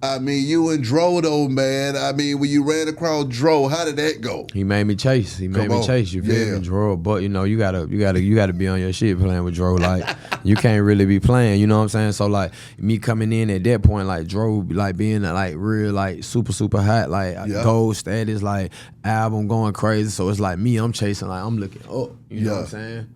I mean, you and Dro though, man. I mean, when you ran across Dro, how did that go? He made me chase. You feel me, Dro? But you know, you gotta be on your shit playing with Dro. Like, you can't really be playing. You know what I'm saying? So like me coming in at that point, like Dro, like being like real, like super hot, like gold status, like album going crazy. So it's like me, I'm chasing, like I'm looking up. You know what I'm saying?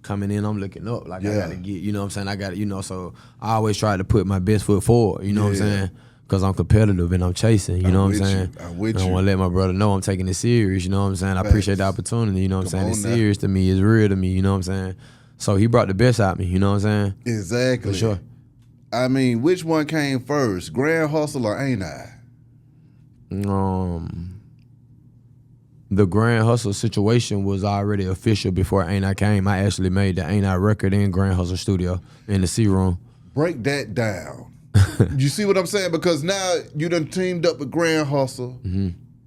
Coming in, I'm looking up. Like I gotta get. You know what I'm saying? I gotta. You know, so I always try to put my best foot forward. You know what I'm saying? Because I'm competitive and I'm chasing, you know what I'm saying? I'm with I you. want to let my brother know I'm taking it serious, you know what I'm saying? I appreciate the opportunity, you know what I'm saying? It's serious to me, it's real to me, you know what I'm saying? So he brought the best out of me, you know what I'm saying? Exactly. For sure. I mean, which one came first, Grand Hustle or Ain't I? The Grand Hustle situation was already official before Ain't I came. I actually made the Ain't I record in Grand Hustle studio in the C Room. Break that down. You see what I'm saying? Because now you done teamed up with Grand Hustle,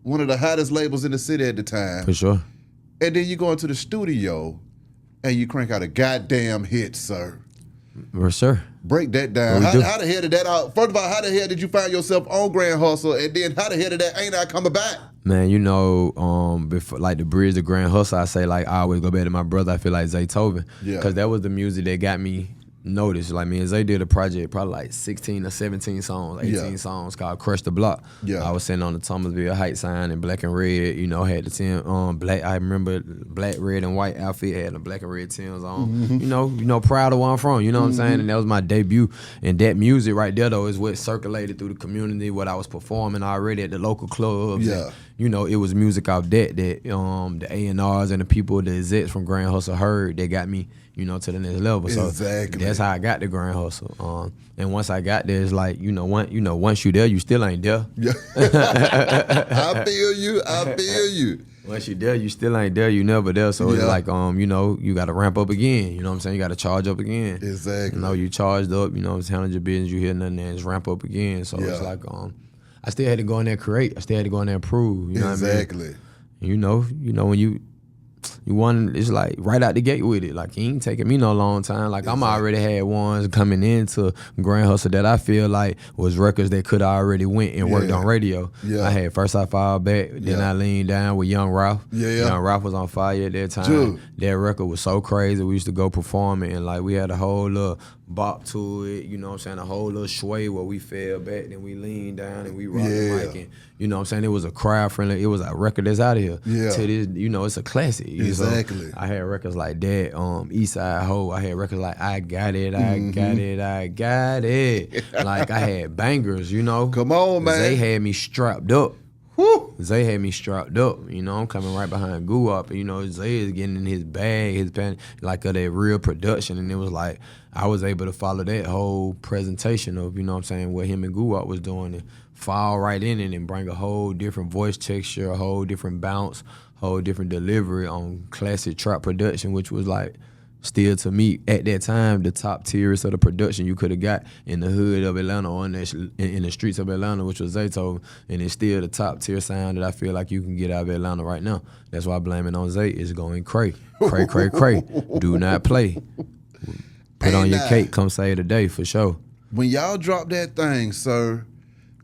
one of the hottest labels in the city at the time. For sure. And then you go into the studio and you crank out a goddamn hit, sir. For sure. Break that down. How the hell did that out? First of all, how the hell did you find yourself on Grand Hustle? And then how the hell did that Ain't I coming back? Man, you know, before like the bridge to Grand Hustle, I say like I always go back to my brother. I feel like Zaytoven. Yeah. Because that was the music that got me noticed. Like me and Zay did a project, probably like 16 or 17 songs, 18 songs called Crush the Block. Yeah. I was sitting on the Thomasville Heights sign in black and red, you know, had the Tim black, I remember black, red, and white outfit, had the black and red Tims on. You know, proud of where I'm from, you know what I'm saying? And that was my debut. And that music right there though is what circulated through the community, what I was performing already at the local clubs. Yeah. And, you know, it was music off that the A&Rs and the people, the execs from Grand Hustle heard that got me, you know, to the next level. So that's how I got to Grand Hustle. And once I got there, it's like, once you there, you still ain't there. Yeah. I feel you. Once you there, you still ain't there. You never there. So it's like, you got to ramp up again. You know what I'm saying? You got to charge up again. Exactly. You know, you charged up. You know, it's handling your business. You hear nothing, and it's ramp up again. So it's like, I still had to go in there and create. I still had to go in there and prove. You know what I mean? You know when you want, it's like right out the gate with it. Like, he ain't taking me no long time. Like, I'm already had ones coming into Grand Hustle that I feel like was records that could have already went and worked on radio. I had First I Fall Back, then I Leaned Down with Young Ralph. Young Ralph was on fire at that time. Dude. That record was so crazy. We used to go perform it, and like we had a whole little bop to it, you know what I'm saying, a whole little sway where we fell back, then we leaned down and we rocked the mic, and you know what I'm saying, it was a crowd friendly, it was a record that's out of here. To this, you know, it's a classic. Exactly. So I had records like that, Eastside Ho, I had records like I Got It, I Got It, I Got It. Like, I had bangers, you know. Come on, man. Zay had me strapped up. Woo. Zay had me strapped up, you know. I'm coming right behind Guwap, and you know, Zay is getting in his bag, his pen, like of that real production, and it was like I was able to follow that whole presentation of, you know what I'm saying, what him and Guwap was doing, and fall right in it and bring a whole different voice texture, a whole different bounce, whole different delivery on classic trap production, which was like still to me at that time the top tiers of the production you could have got in the hood of Atlanta or in the streets of Atlanta, which was Zaytoven, and it's still the top tier sound that I feel like you can get out of Atlanta right now. That's why I blame it on Zay. It's going cray. Do not play. Put on your cake, come save the day for sure. When y'all drop that thing, sir,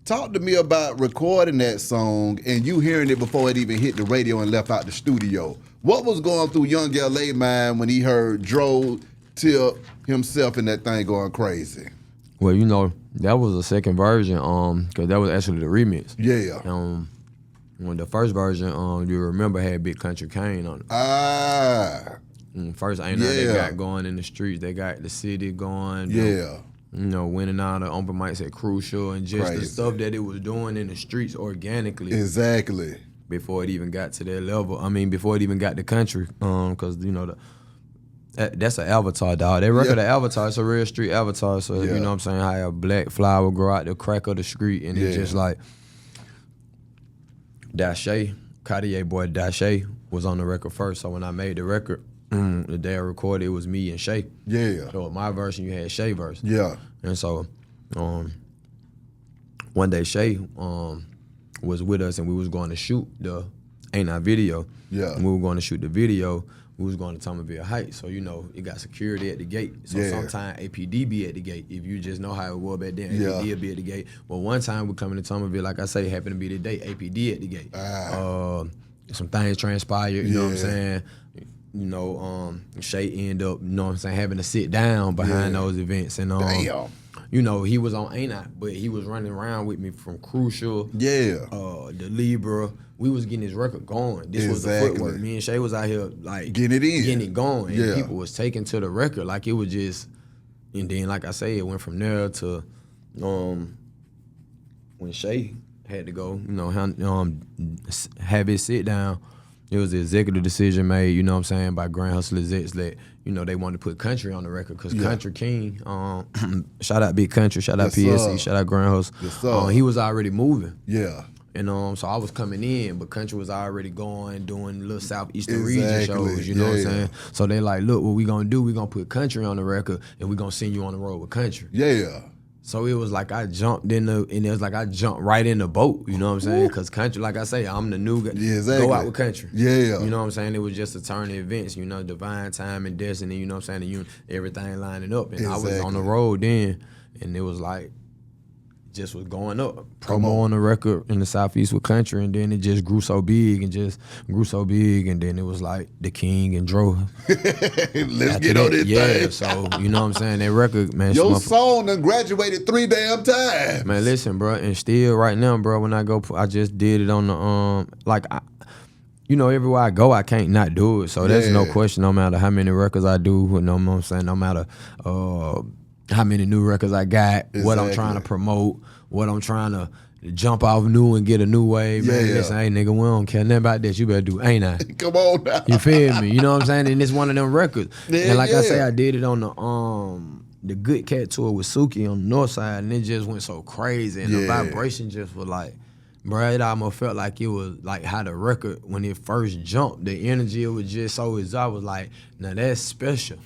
talk to me about recording that song and you hearing it before it even hit the radio and left out the studio. What was going through Young L.A. mind when he heard Dro Tip himself in that thing going crazy? Well, you know, that was the second version, because that was actually the remix. Yeah. When the first version, you remember, had Big Country Kane on it. First, ain't nothing they got going in the streets. They got the city going. Yeah. You know, winning out of open mics at Crucial and just the stuff that it was doing in the streets organically. Exactly. Before it even got to that level. I mean, before it even got to country. Because, you know, that's an avatar, dog. That record, the avatar, it's a real street avatar. So, you know what I'm saying, how a black flower grow out the crack of the street. And it's just like, Dashay, Cartier boy Dashay was on the record first. So when I made the record, the day I recorded, it was me and Shay. Yeah. So with my version, you had Shay verse. Yeah. And so one day Shay was with us and we was going to shoot the Ain't I video. Yeah. And we were going to shoot the video, we was going to Thomasville Heights. So, you know, it got security at the gate. So Yeah. sometimes APD be at the gate. If you just know how it was back then, Yeah. APD would be at the gate. But one time we coming to Thomasville, like I say, happened to be the day, APD at the gate. Some things transpired, you know what I'm Yeah. saying? You know, Shay ended up, you know what I'm saying, having to sit down behind Yeah. those events. And Damn. you know, he was on A-Not, but he was running around with me from Crucial, Yeah. the Libra. We was getting his record going. This was the Exactly. footwork. Me and Shay was out here like Getting it in. getting it going. Yeah. And people was taking to the record like it was just. And then, like I say, it went from there to when Shay had to go. You know, have his sit down. It was the executive decision made, you know what I'm saying, by Grand Hustle execs that, you know, they wanted to put Country on the record because Country King, shout out Big Country, shout out Yes, PSC, sir. shout out Grand Hustle. Yes, sir. He was already moving. Yeah. And so I was coming in, but Country was already going, doing little Southeastern region Exactly. shows, you know what I'm Yeah. saying? So they like, look, what we gonna do, we gonna put Country on the record and we gonna send you on the road with Country. Yeah. So it was like I jumped and it was like I jumped right in the boat, you know what I'm saying? Because Country, like I say, I'm the new guy. Yeah, exactly. Go out with Country. Yeah. You know what I'm saying? It was just a turn of events, you know, divine time and destiny, you know what I'm saying? And everything lining up. And I was on Exactly. the road then, and it was like, just was going up. Come Promo on. on the record in the Southeast with Country, and then it just grew so big, and then it was like the King and Dro. Let's get on this Yeah, thing. so you know what I'm saying? That record, man. Your some- song done graduated 3 damn times. Man, listen, bro, and still right now, bro, when I go, I just did it on the you know, everywhere I go, I can't not do it. So there's no Yeah. question, no matter how many records I do, you know what I'm saying, no matter how many new records I got, what I'm trying to Exactly. promote, what I'm trying to jump off new and get a new wave. Man, Yeah. listen, hey nigga, we don't care nothing about this. You better do, ain't I? Come on now. You feel me? You know what I'm saying? And it's one of them records. Yeah, and like I say, yeah. I did it on the Good Cat tour with Suki on the north side, and it just went so crazy. And the Yeah. vibration just was like, bro, it almost felt like it was like how the record, when it first jumped, the energy, it was just so I was like, now that's special.